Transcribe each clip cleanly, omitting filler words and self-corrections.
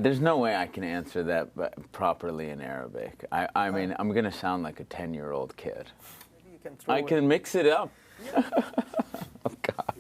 There's no way I can answer that properly in Arabic. I mean, I'm going to sound like a 10-year-old kid. I can mix it up. Oh, God.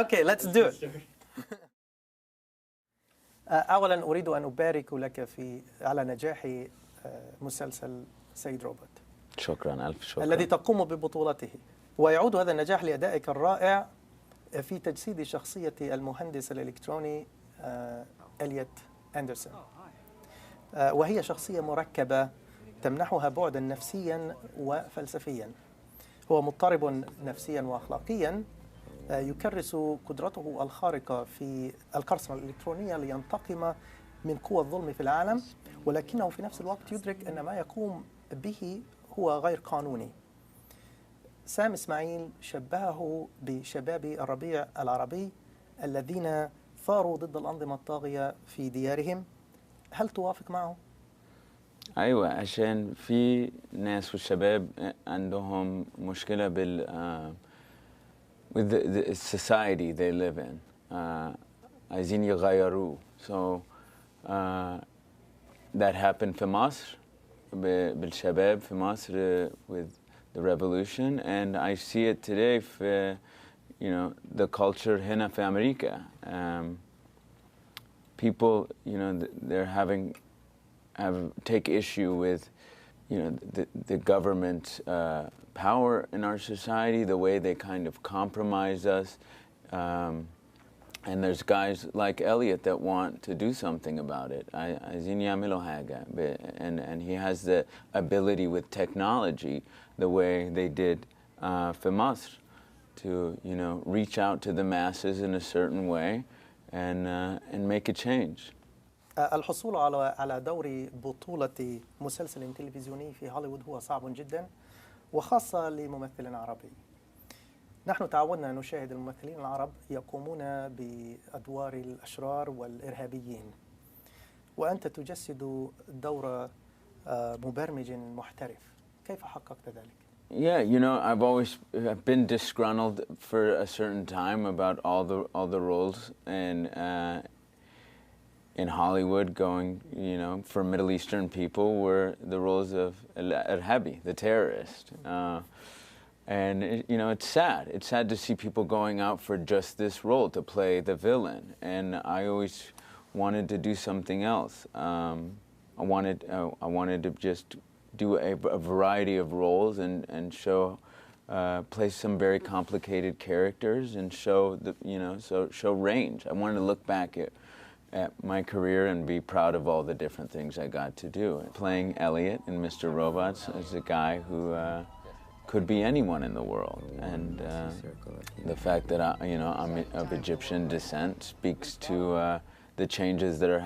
Okay, let's do it. أولا أريد أن أبارك لك على نجاح مسلسل سيد روبوت. شكرا، ألف شكرا. الذي تقوم ببطولته، ويعود هذا النجاح لأدائك الرائع في تجسيد شخصية المهندس الإلكتروني إليوت أندرسون، وهي شخصية مركبة تمنحها بعدا نفسيا وفلسفيا. هو مضطرب نفسيا وأخلاقيا، يكرس قدرته الخارقة في القرصنة الإلكترونية لينتقم من قوى الظلم في العالم، ولكنه في نفس الوقت يدرك أن ما يقوم به هو غير قانوني. سام إسماعيل شبهه بشباب الربيع العربي الذين ثاروا ضد الأنظمة الطاغية في ديارهم. هل توافق معه؟ أيوة، عشان في ناس والشباب عندهم مشكلة with the society they live in. عايزين يغيروه. So that happened في مصر بالشباب في مصر with the revolution, and I see it today في the culture هنا في أمريكا. People, they're take issue with, the government power in our society, the way they kind of compromise us, and there's guys like Elliot that want to do something about it. And he has the ability with technology, the way they did for Masr, to reach out to the masses in a certain way and make a change. الحصول على دور بطولة مسلسل تلفزيوني في هوليوود هو صعب جدا، وخاصة لممثل عربي. نحن تعودنا أن نشاهد الممثلين العرب يقومون بأدوار الأشرار والإرهابيين، وأنت تجسد دور مبرمج محترف. كيف حققت ذلك؟ Yeah, I've been disgruntled for a certain time about all the roles in Hollywood going, for Middle Eastern people were the roles of Irhabi, the terrorist. And, it's sad. It's sad to see people going out for just this role, to play the villain. And I always wanted to do something else. I wanted to just do a variety of roles and show, play some very complicated characters and show show range. I wanted to look back at my career and be proud of all the different things I got to do. Playing Elliot in Mr. Robots as a guy who could be anyone in the world, and the fact that I'm of Egyptian descent speaks to the changes that are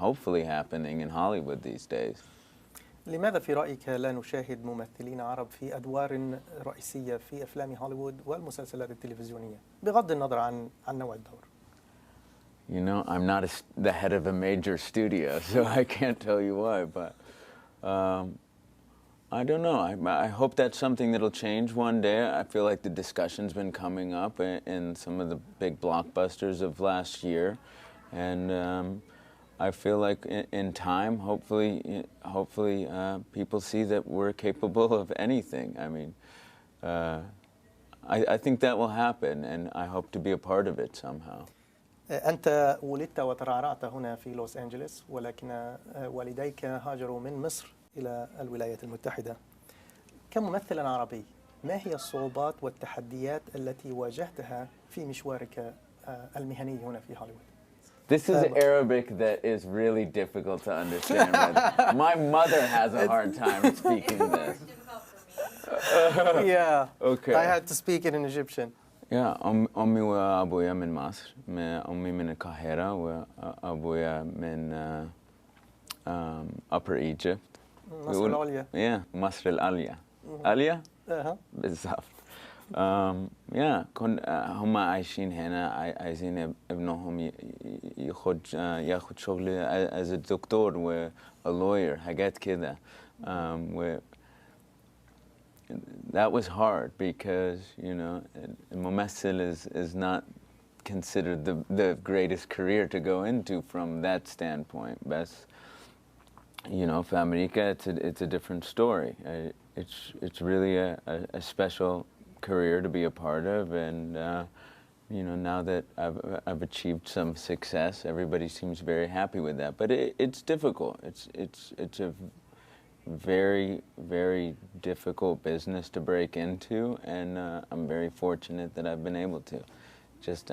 hopefully happening in Hollywood these days. لماذا في رأيك لا نشاهد ممثلين عرب في أدوار رئيسية في أفلام هوليوود والمسلسلات التلفزيونية بغض النظر عن نوع الدور؟ I'm not the head of a major studio, so I can't tell you why, but I don't know. I hope that's something that'll change one day. I feel like the discussion's been coming up in some of the big blockbusters of last year, and I feel like in time, hopefully, people see that we're capable of anything. I mean, I think that will happen, and I hope to be a part of it somehow. أنت ولدت وترعرعت هنا في لوس أنجلوس، ولكن والديك هاجروا من مصر إلى الولايات المتحدة. كممثل عربي، ما هي الصعوبات والتحديات التي واجهتها في مشوارك المهني هنا في هوليوود؟ This is Arabic that is really difficult to understand. My mother has a hard time speaking this. Yeah. Okay. I had to speak it in Egyptian. Yeah, أمي وأبويا من مصر. أمي من القاهرة وأبويا من Upper Egypt. مصر العليا. Yeah, مصر العليا. عليا؟ بالضبط. Yeah, هم عايشين هنا، عايزين ابنهم ياخد شغل as a دكتور و a lawyer، حاجات كده. That was hard because, الممثل is not considered the greatest career to go into from that standpoint. بس في أمريكا it's a different story. It's really a special career to be a part of, and now that I've achieved some success, everybody seems very happy with that. But it's difficult. It's a very, very difficult business to break into, and I'm very fortunate that I've been able to.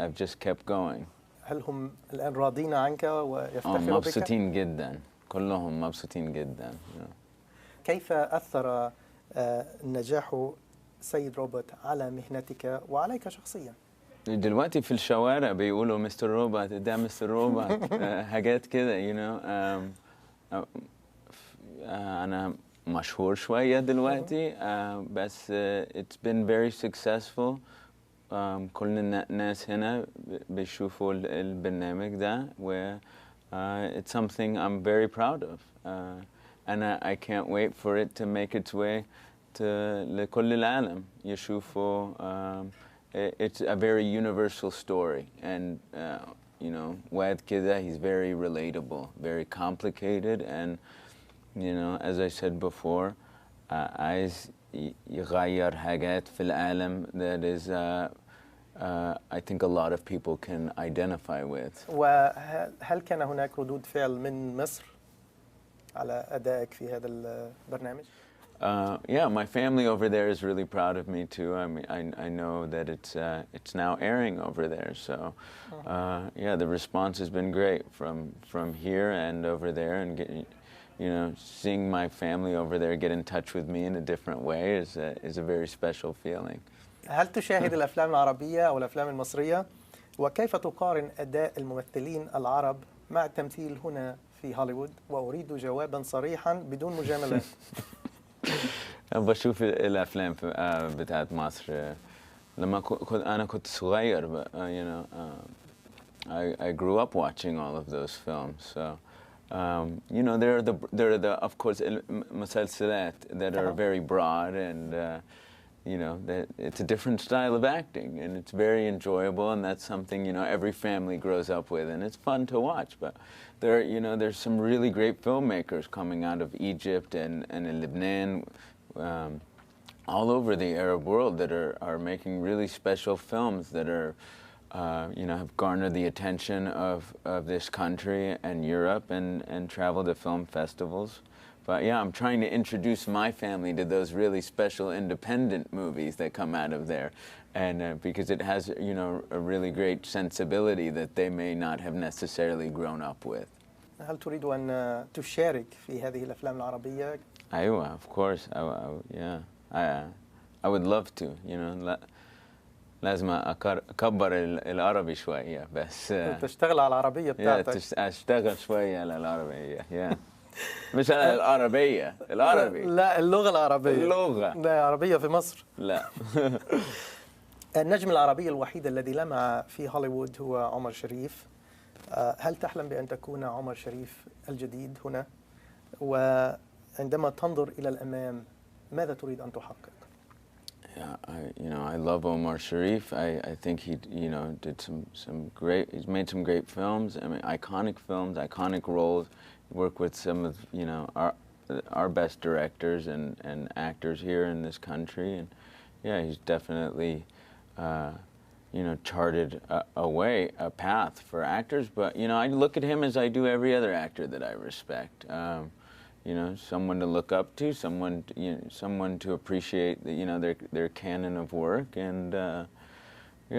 I've just kept going. هل هم الآن راضين عنك ويفتخروا بك؟ مبسوطين جدا. كلهم مبسوطين جدا. كيف أثر نجاح سيد روبوت على مهنتك وعليك شخصيا؟ دلوقتي في الشوارع بيقولوا مستر روبوت، ده مستر روبوت، حاجات كده أنا مشهور شوية دلوقتي، بس it's been very successful. كل الناس هنا بيشوفوا البرنامج ده و it's something I'm very proud of. And I can't wait for it to make its way لكل العالم يشوفوا. It's a very universal story, and واد كده, he's very relatable, very complicated, and as I said before, عايز يغير حاجات في العالم that is I think a lot of people can identify with. وهل كان هناك ردود فعل من مصر على أدائك في هذا البرنامج؟ Yeah, my family over there is really proud of me too. I mean, I know that it's now airing over there. So, yeah, the response has been great from here and over there, and seeing my family over there get in touch with me in a different way is a very special feeling. هل تشاهد الأفلام العربية أو الأفلام المصرية؟ وكيف تقارن أداء الممثلين العرب مع التمثيل هنا في هوليوود؟ وأريد جوابا صريحا بدون مجاملات. بشوف الأفلام بتاعت مصر لما أنا كنت صغير. I grew up watching all of those films. So, there are the of course المسلسلات that are very broad, and that it's a different style of acting, and it's very enjoyable, and that's something every family grows up with, and it's fun to watch. But there's some really great filmmakers coming out of Egypt and in Lebanon, all over the Arab world, that are making really special films that are have garnered the attention of this country and Europe, and travel to film festivals. But yeah, I'm trying to introduce my family to those really special independent movies that come out of there, and because it has a really great sensibility that they may not have necessarily grown up with. هل تريد أن تشارك في هذه الأفلام العربية؟ أيوة, of course. Yeah, I would love to. لازم أكبر العربي شوية بس. تشتغل على العربية بتاعتك. أشتغل شوية على العربية. Yeah. مش على العربية، العربي. لا، اللغة العربية. اللغة. لا، عربية في مصر. لا. النجم العربي الوحيد الذي لمع في هوليوود هو عمر شريف. هل تحلم بأن تكون عمر شريف الجديد هنا؟ وعندما تنظر إلى الأمام ماذا تريد أن تحقق؟ Yeah, I love Omar Sharif. I think he did some great. He's made some great films. I mean, iconic films, iconic roles. He worked with some of our best directors and actors here in this country, and yeah, he's definitely charted a path for actors. But I look at him as I do every other actor that I respect. Someone to look up to, someone to appreciate their canon of work, and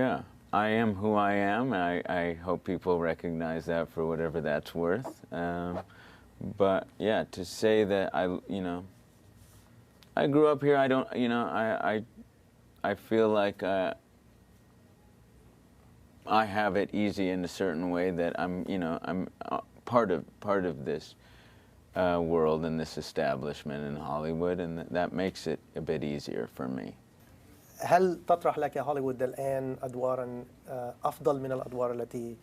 yeah, I am who I am. I hope people recognize that for whatever that's worth. But yeah, to say that I grew up here. I don't, I feel like I have it easy in a certain way that I'm part of this world and this establishment in Hollywood, and that makes it a bit easier for me. هل تطرح لك هوليوود الآن أدوارا أفضل من الأدوار التي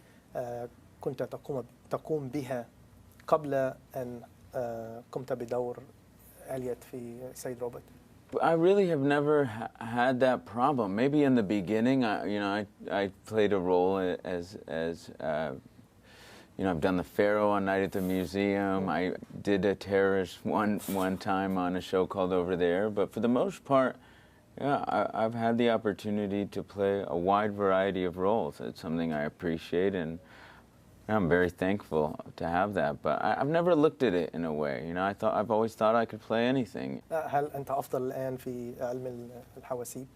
كنت تقوم بها قبل أن قمت بدور إليوت في سيد روبوت؟ I really have never had that problem. Maybe in the beginning, I played a role as I've done the Pharaoh on Night at the Museum. I did a terrorist one time on a show called Over There. But for the most part, yeah, I've had the opportunity to play a wide variety of roles. It's something I appreciate, and I'm very thankful to have that. But I've never looked at it in a way. I've always thought I could play anything. هل أنت أفضل الآن في علم الحواسيب؟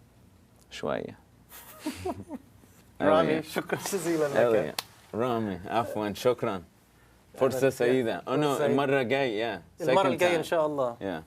شوية. رامي شكرا جزيلا لك. رامي عفوا شكرا. فرصة سعيدة. المرة الجاية. المرة الجاية إن شاء الله. Yeah.